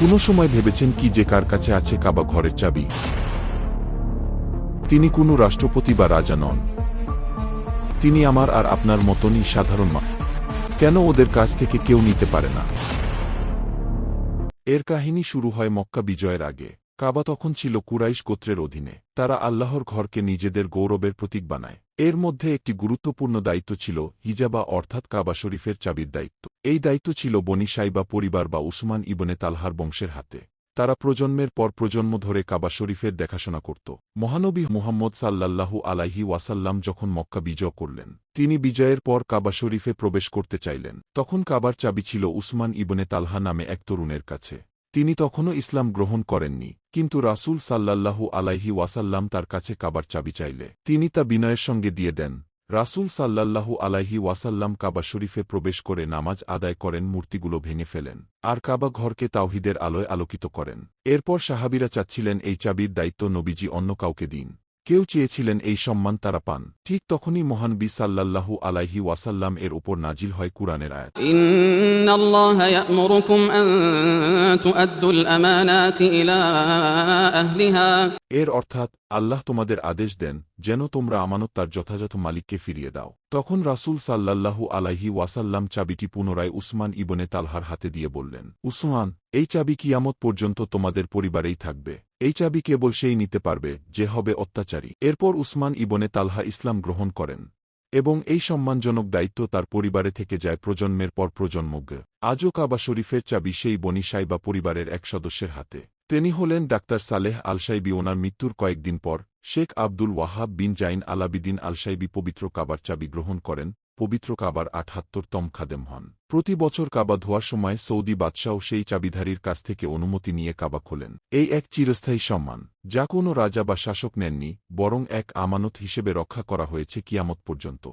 কোনো সময় ভেবেছেন কি যে কার কাছে আছে কাবা ঘরের চাবি? তিনি কোনো রাষ্ট্রপতি বা রাজা নন। তিনি আমার আর আপনার মতনই সাধারণ মানুষ। কেন ওদের কাছ থেকে কেউ নিতে পারে না? এর কাহিনী শুরু হয় মক্কা বিজয়ের আগে। কাবা তখন ছিল কুরাইশ গোত্রের অধীনে। তারা আল্লাহর ঘরকে নিজেদের গৌরবের প্রতীক বানায়। এর মধ্যে একটি গুরুত্বপূর্ণ দায়িত্ব ছিল হিজাবা অর্থাৎ কাবা শরীফের চাবির দায়িত্ব। এই দায়িত্ব ছিল বনি সাইবা পরিবার বা উসমান ইবনে তালহার বংশের হাতে। তারা প্রজন্মের পর প্রজন্ম ধরে কাবা শরীফের দেখাশোনা করত। মহানবী মুহাম্মদ সাল্লাল্লাহু আলাইহি ওয়াসাল্লাম যখন মক্কা বিজয় করলেন, তিনি বিজয়ের পর কাবা শরীফে প্রবেশ করতে চাইলেন। তখন কাবার চাবি ছিল উসমান ইবনে তালহা নামে এক তরুণের কাছে। তিনি তখনও ইসলাম গ্রহণ করেননি, কিন্তু রাসূল সাল্লাল্লাহু আলাইহি ওয়াসাল্লাম তার কাছে কাবার চাবি চাইলে তিনি তা বিনয়ের সঙ্গে দিয়ে দেন। রাসূল সাল্লাল্লাহু আলাইহি ওয়াসাল্লাম কাবা শরীফে প্রবেশ করে নামাজ আদায় করেন, মূর্তিগুলো ভেঙে ফেলেন, আর কাবা ঘরকে তাওহীদের আলোয় আলোকিত করেন। এরপর সাহাবীরা চাচ্ছিলেন এই চাবির দায়িত্ব নবীজি অন্য কাউকে দিন। কেউ চেয়েছিলেন এই সম্মান তারা পান। ঠিক তখনই মহানবী সাল্লাল্লাহু আলাইহি ওয়াসাল্লাম এর উপর নাজিল হয় কুরআনের আয়াত, ইন্নাল্লাহা ইয়া'মুরুকুম আন তু'আদ্দুল আমানাতি ইলা আহলিহা। এর অর্থাৎ আল্লাহ তোমাদের আদেশ দেন যেন তোমরা আমানত তার যথাযথ মালিককে ফিরিয়ে দাও। তখন রাসূল সাল্লাল্লাহু আলাইহি ওয়াসাল্লাম চাবিটি পুনরায় উসমান ইবনে তালহার হাতে দিয়ে বললেন, উসমান, এই চাবি কিয়ামত পর্যন্ত তোমাদের পরিবারেই থাকবে। এই চাবি কেবল সেই নিতে পারবে যে হবে অত্যাচারী। এরপর উসমান ইবনে তালহা ইসলাম গ্রহণ করেন এবং এই সম্মানজনক দায়িত্ব তার পরিবারে থেকে যায় প্রজন্মের পর প্রজন্ম। আজও কাবা শরীফের চাবি সেই বনি সাইবা পরিবারের এক সদস্যের হাতে। তিনি হলেন ডাক্তার সালেহ আল-শাইবি। ওনার মৃত্যুর কয়েকদিন পর শেখ আব্দুল ওয়াহাব বিন জাইন আলাবিদিন আল-শাইবি পবিত্র কাবার চাবি গ্রহণ করেন। পবিত্র কাবার ৭৮তম খাদেম হন। প্রতি বছর কাবা ধোয়ার সময় সৌদি বাদশাহ সেই চাবিধারীর কাছ থেকে অনুমতি নিয়ে কাবা খোলেন। এই এক চিরস্থায়ী সম্মান, যা কোনো রাজা বা শাসক নেননি, বরং এক আমানত হিসেবে রক্ষা করা হয়েছে কিয়ামত পর্যন্ত।